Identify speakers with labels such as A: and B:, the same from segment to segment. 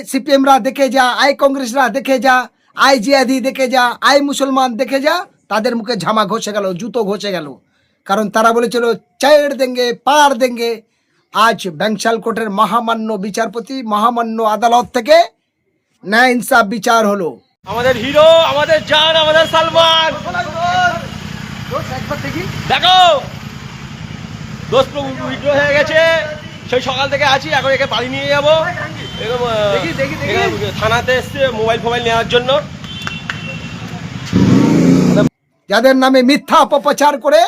A: সিপিএমরা দেখে যা, আই কংগ্রেসরা দেখে যা, আই জিয়াদি দেখে যা, আই মুসলমান দেখে যা, তাদের মুখে ঝামা ঘষে গেল, জুতো ঘষে গেল। কারণ তারা বলেছিল চাইড় দেঙ্গে, পার দেঙ্গে। আজ ব্যাংশাল কোর্টের মহামান্য বিচারপতি, মহামান্য আদালত থেকে ন্যায় ইনসাফ বিচার হলো।
B: আমাদের হিরো, আমাদের জান, আমাদের সালমান। দেখো দোস্ত উইথড্র হয়ে গেছে, সেই সকাল থেকে আছি, এখন একে বাড়ি নিয়ে যাবো। থানাতে এসছে মোবাইল ফোবাইল নেওয়ার জন্য।
A: যাদের নামে মিথ্যা অপপ্রচার করে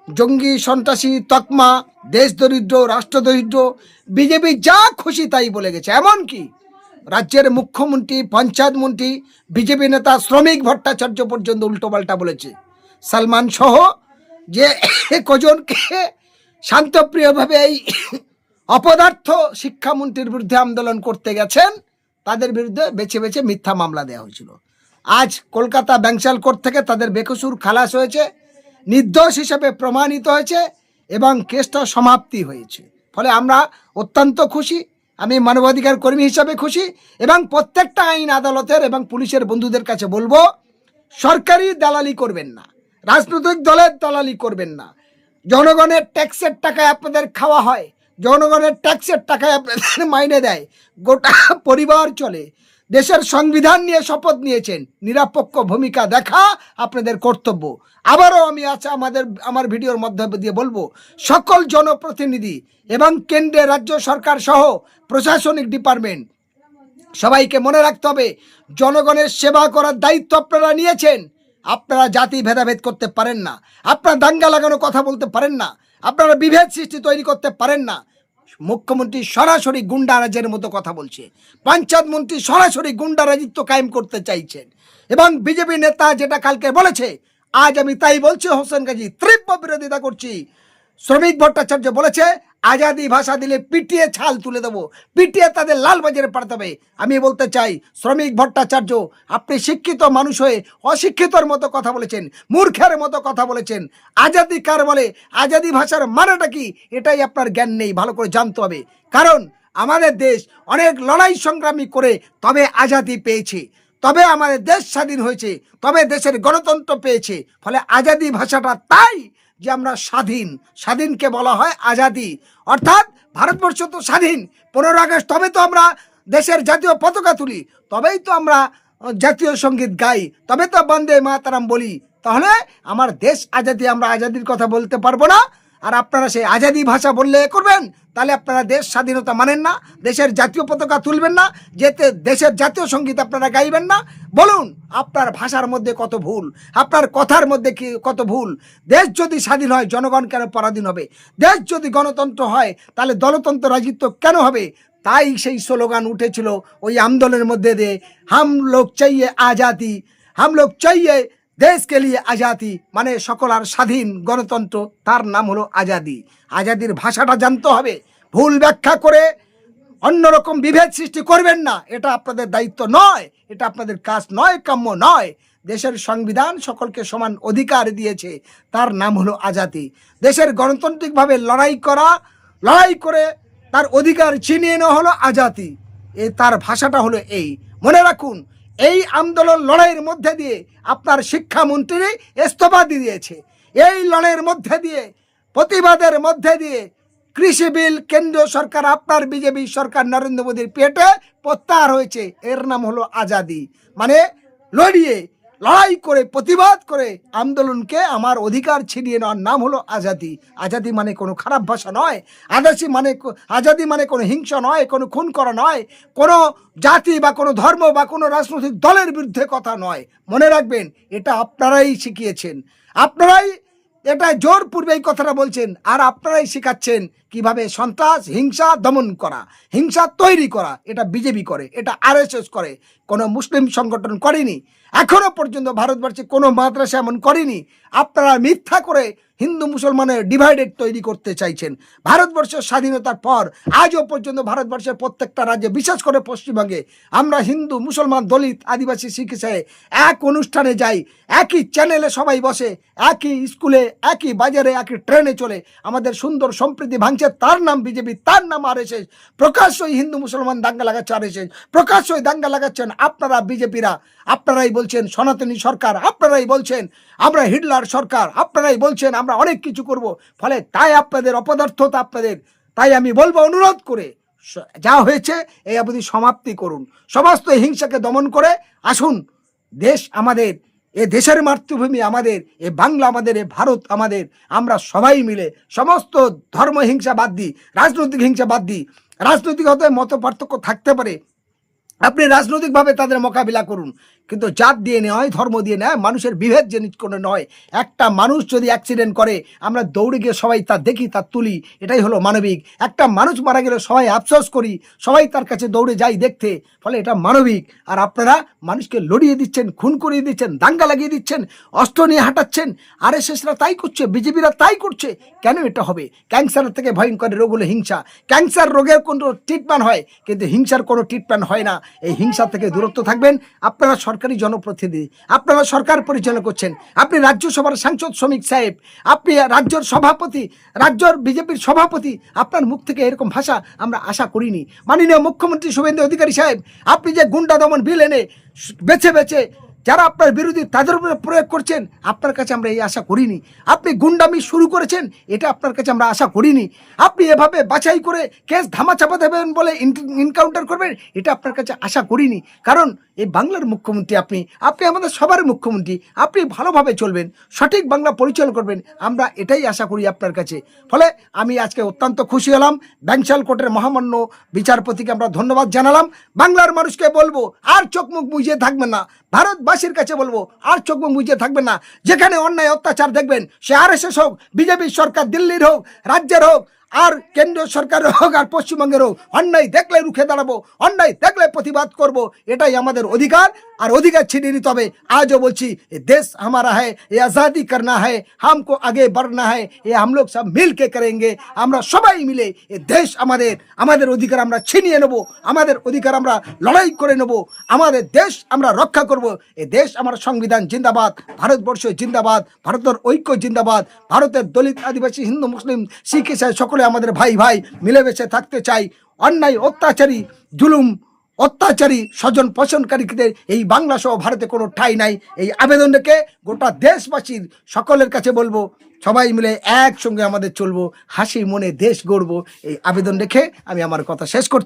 A: জঙ্গি, সন্ত্রাসী, তকমা, দেশ দরিদ্র, রাষ্ট্র দরিদ্র, বিজেপি যা খুশি তাই বলে গেছে। এমনকি রাজ্যের মুখ্যমন্ত্রী, পঞ্চায়েত মন্ত্রী, বিজেপি নেতা শ্রমিক ভট্টাচার্য পর্যন্ত উল্টোপাল্টা বলেছে। সালমান সহ যে কজনকে শান্তপ্রিয়ভাবে এই অপদার্থ শিক্ষামন্ত্রীর বিরুদ্ধে আন্দোলন করতে গেছেন, তাদের বিরুদ্ধে বেছে বেছে মিথ্যা মামলা দেওয়া হয়েছিল। আজ কলকাতা ব্যাংশাল কোর্ট থেকে তাদের বেকসুর খালাস হয়েছে, নির্দোষ হিসেবে প্রমাণিত হয়েছে এবং কেসটা সমাপ্তি হয়েছে। ফলে আমরা অত্যন্ত খুশি। আমি মানবাধিকার কর্মী হিসাবে খুশি এবং প্রত্যেকটা আইন আদালতের এবং পুলিশের বন্ধুদের কাছে বলবো, সরকারি দালালি করবেন না, রাজনৈতিক দলের দালালি করবেন না। জনগণের ট্যাক্সের টাকায় আপনাদের খাওয়া হয়, জনগণের ট্যাক্সের টাকায় আপনাদের মাইনে দেয়, গোটা পরিবার চলে। দেশের সংবিধান নিয়ে শপথ নিয়েছেন, নিরপেক্ষ ভূমিকা দেখা আপনাদের কর্তব্য। আবারও আমি আমার ভিডিওর মাধ্যমে দিয়ে বলবো, সকল জনপ্রতিনিধি এবং কেন্দ্রের রাজ্য সরকার সহ প্রশাসনিক ডিপার্টমেন্ট সবাইকে মনে রাখতে হবে, জনগণের সেবা করার দায়িত্ব আপনারা নিয়েছেন। আপনারা জাতি ভেদাভেদ করতে পারেন না, আপনারা দাঙ্গা লাগানো কথা বলতে পারেন না, আপনারা বিভেদ সৃষ্টি তৈরি করতে পারেন না। মুখ্যমন্ত্রী সরাসরি গুন্ডারাজের মতো কথা বলছে, পঞ্চায়েত মন্ত্রী সরাসরি গুন্ডারাজিত্ব কায়েম করতে চাইছেন। এবং বিজেপি নেতা যেটা কালকে বলেছে, আজ আমি তাই বলছি, হোসেন গাজী তীব্র বিরোধিতা করছি। শ্রমিক ভট্টাচার্য বলেছে আজাদি ভাষা দিলে পিটিয়ে ছাল তুলে দেবো, পিটিয়ে তাদের লালবাজারে পাঠাতে হবে। আমি বলতে চাই, শ্রমিক ভট্টাচার্য, আপনি শিক্ষিত মানুষ হয়ে অশিক্ষিতর মতো কথা বলেছেন, মূর্খের মতো কথা বলেছেন। আজাদি কার বলে, আজাদি ভাষার মানেটা কি, এটাই আপনার জ্ঞান নেই, ভালো করে জানতে হবে। কারণ আমাদের দেশ অনেক লড়াই সংগ্রামী করে তবে আজাদি পেয়েছে, তবে আমাদের দেশ স্বাধীন হয়েছে, তবে দেশের গণতন্ত্র পেয়েছে। ফলে আজাদি ভাষাটা তাই যে আমরা স্বাধীন, স্বাধীনকে বলা হয় আজাদি। অর্থাৎ ভারতবর্ষ তো স্বাধীন, 15 আগস্ট তবে তো আমরা দেশের জাতীয় পতাকা তুলি, তবেই তো আমরা জাতীয় সঙ্গীত গাই, তবে তো বন্দে মাতরম বলি। তাহলে আমার দেশ আজাদি, আমরা আজাদির কথা বলতে পারবো না। আর আপনারা সেই আজাদি ভাষা বললে করবেন, তাহলে আপনারা দেশ স্বাধীনতা মানেন না, দেশের জাতীয় পতাকা তুলবেন না, যেতে দেশের জাতীয় সঙ্গীত আপনারা গাইবেন না। বলুন আপনার ভাষার মধ্যে কত ভুল, আপনার কথার মধ্যে কি কত ভুল। দেশ যদি স্বাধীন হয় জনগণ কেন পরাধীন হবে? দেশ যদি গণতন্ত্র হয় তাহলে দলতন্ত্র রাজত্ব কেন হবে? তাই সেই স্লোগান উঠেছিল ওই আন্দোলনের মধ্যে দিয়ে, হাম লোক চাইয়ে আজাদি, হাম লোক চাইয়ে দেশ কে লিয়ে আজাদি, মানে সকল আর স্বাধীন গণতন্ত্র, তার নাম হলো আজাদি। আজাদির ভাষাটা জানতে হবে। ভুল ব্যাখ্যা করে অন্যরকম বিভেদ সৃষ্টি করবেন না, এটা আপনাদের দায়িত্ব নয়, এটা আপনাদের কাজ নয়, কাম্য নয়। দেশের সংবিধান সকলকে সমান অধিকার দিয়েছে, তার নাম হলো আজাদি। দেশের গণতান্ত্রিকভাবে লড়াই করে তার অধিকার ছিনিয়ে নেওয়া হলো আজাদি। তার ভাষাটা হলো এই। মনে রাখুন, এই আন্দোলন লড়াইয়ের মধ্যে দিয়ে আপনার শিক্ষামন্ত্রী ইস্তফা দিয়েছে, এই লড়াইয়ের মধ্যে দিয়ে, প্রতিবাদের মধ্যে দিয়ে কৃষি বিল কেন্দ্রীয় সরকার, আপনার বিজেপি সরকার নরেন্দ্র মোদীর পেটে প্রত্যাহার হয়েছে। এর নাম হলো আজাদি। মানে লড়াই করে, প্রতিবাদ করে আন্দোলনকে আমার অধিকার ছিনিয়ে নেওয়ার নাম হলো আজাদি। আজাদি মানে কোনো খারাপ ভাষা নয়, আজাদি মানে কোনো হিংসা নয়, কোনো খুন করা নয়, কোনো জাতি বা কোনো ধর্ম বা কোনো রাজনৈতিক দলের বিরুদ্ধে কথা নয়। মনে রাখবেন, এটা আপনারাই শিখিয়েছেন, আপনারাই এটা জোরপূর্বে এই কথাটা বলছেন, আর আপনারাই শেখাচ্ছেন কিভাবে সন্ত্রাস, হিংসা দমন করা, হিংসা তৈরি করা। এটা বিজেপি করে, এটা আরএসএস করে, কোনো মুসলিম সংগঠন করেনি। এখনো পর্যন্ত ভারতবর্ষে কোনো মাদ্রাসা এমন করেনি। আপনারা মিথ্যা করে হিন্দু মুসলমানের ডিভাইডেড তৈরি করতে চাইছেন। ভারতবর্ষের স্বাধীনতার পর আজও পর্যন্ত ভারতবর্ষের প্রত্যেকটা রাজ্যে, বিশেষ করে পশ্চিমবঙ্গে, আমরা হিন্দু, মুসলমান, দলিত, আদিবাসী, শিখ হিসেবে এক অনুষ্ঠানে যাই, একই চ্যানেলে সবাই বসে, একই স্কুলে, একই বাজারে, একই ট্রেনে চলে। আমাদের সুন্দর সম্প্রীতি ভাঙছে বলছে তার নাম বিজেপি, তার নাম আরএসএস, প্রকাশ্যই হিন্দু মুসলমান দাঙ্গা লাগাচ্ছে আরএসএস, প্রকাশ্যই দাঙ্গা লাগাচ্ছেন আপনারা বিজেপিরা। আপনারাই বলছেন সনাতনী সরকার, আপনারাই বলছেন আমরা হিটলার সরকার, আপনারাই বলছেন আমরা অনেক কিছু করব। ফলে তাই আপনাদের অপদার্থতা আপনাদের, তাই আমি বলবো অনুরোধ করে যা হয়েছে এই অবধি সমাপ্তি করুন, সমস্ত হিংসাকে দমন করে আসুন। দেশ আমাদের, এ দেশের মাতৃভূমি আমাদের, এ বাংলা আমাদের, এ ভারত আমাদের। আমরা সবাই মিলে সমস্ত ধর্ম হিংসা বাদ দিই, রাজনৈতিক হিংসা বাদ দিই। রাজনৈতিক হতে মত পার্থক্য থাকতে পারে, আপনি রাজনৈতিকভাবে তাদের মোকাবিলা করুন, কিন্তু জাত দিয়ে নয়, ধর্ম দিয়ে নয়, মানুষের বিভেদ জিনিস করে নয়। একটা মানুষ যদি অ্যাক্সিডেন্ট করে আমরা দৌড়ে গিয়ে সবাই তার দেখি, তার তুলি, এটাই হলো মানবিক। একটা মানুষ মারা গেলে সবাই আফসোস করি, সবাই তার কাছে দৌড়ে যাই দেখতে, ফলে এটা মানবিক। আর আপনারা মানুষকে লড়িয়ে দিচ্ছেন, খুন করিয়ে দিচ্ছেন, দাঙ্গা লাগিয়ে দিচ্ছেন, অস্ত্র নিয়ে হাঁটাচ্ছেন। আরএসএসরা তাই করছে, বিজেপিরা তাই করছে। কেন এটা হবে? ক্যান্সারের থেকে ভয়ঙ্কর রোগ হলো হিংসা। ক্যান্সার রোগের কোনো ট্রিটমেন্ট হয়, কিন্তু হিংসার কোনো ট্রিটমেন্ট হয় না। এই হিংসা থেকে দূরত্ব থাকবেন। আপনারা সরকারি জনপ্রতিনিধি, আপনারা সরকার পরিচালনা করছেন, আপনি রাজ্যসভার সাংসদ শ্রমিক সাহেব, আপনি রাজ্যের সভাপতি, রাজ্যের বিজেপির সভাপতি, আপনার মুখ থেকে এরকম ভাষা আমরা আশা করিনি। মাননীয় মুখ্যমন্ত্রী শুভেন্দু অধিকারী সাহেব, আপনি যে গুন্ডা দমন বিল এনে বেছে বেছে যারা আপনার বিরোধী তাদের উপরে প্রয়োগ করছেন, আপনার কাছে আমরা এই আশা করিনি। আপনি গুন্ডামি শুরু করেছেন, এটা আপনার কাছে আমরা আশা করিনি। আপনি এভাবে বাছাই করে কেস ধামাচাপা দেবেন বলে ইনকাউন্টার করবেন, এটা আপনার কাছে আশা করিনি। কারণ এই বাংলার মুখ্যমন্ত্রী আপনি, আপনি আমাদের সবার মুখ্যমন্ত্রী, আপনি ভালোভাবে চলবেন, সঠিক বাংলা পরিচালনা করবেন, আমরা এটাই আশা করি আপনার কাছে। ফলে আমি আজকে অত্যন্ত খুশি হলাম। ব্যাংশাল কোর্টের মহামান্য বিচারপতিকে আমরা ধন্যবাদ জানালাম। বাংলার মানুষকে বলবো আর চোখ মুখ বুঝিয়ে থাকবেন না, ভারতবাসীর কাছে বলবো আর চোখ মুখ বুঝিয়ে থাকবেন না। যেখানে অন্যায় অত্যাচার দেখবেন, সে আরএসএস হোক, বিজেপির সরকার দিল্লির হোক, রাজ্যের হোক, আর কেন্দ্রীয় সরকারের হোক, আর পশ্চিমবঙ্গের হোক, অন্যায় দেখলে রুখে দাঁড়াবো, অন্যায় দেখলে প্রতিবাদ করব। এটাই আমাদের অধিকার, আর অধিকার ছিনিয়ে নিতে হবে। আজও বলছি, এ দেশ हमारा है, ये आज़ादी करना है, हमको आगे बढ़ना है, ये हम लोग सब मिल के करेंगे। আমরা সবাই মিলে এ দেশ আমাদের, আমাদের অধিকার আমরা ছিনিয়ে নেব, আমাদের অধিকার আমরা লড়াই করে নেব, আমাদের দেশ আমরা রক্ষা করব। এ দেশ আমার সংবিধান জিন্দাবাদ, ভারতবর্ষ জিন্দাবাদ, ভারতের ঐক্য জিন্দাবাদ, ভারতের দলিত, আদিবাসী, হিন্দু, মুসলিম, শিখ, ইসাই সকলে আমাদের ভাই ভাই মিলেমিশে থাকতে চাই। অন্যায় অত্যাচারী, জুলুম, অত্যাচারী, স্বজন পোষণকারীদের এই বাংলা সহ ভারতে কোনো ঠাঁই নাই। এই আবেদন রেখে গোটা দেশবাসীর সকলের কাছে বলবো, সবাই মিলে একসঙ্গে আমাদের চলবো, হাসি মনে দেশ গড়বো। এই আবেদন রেখে আমি আমার কথা শেষ করছি।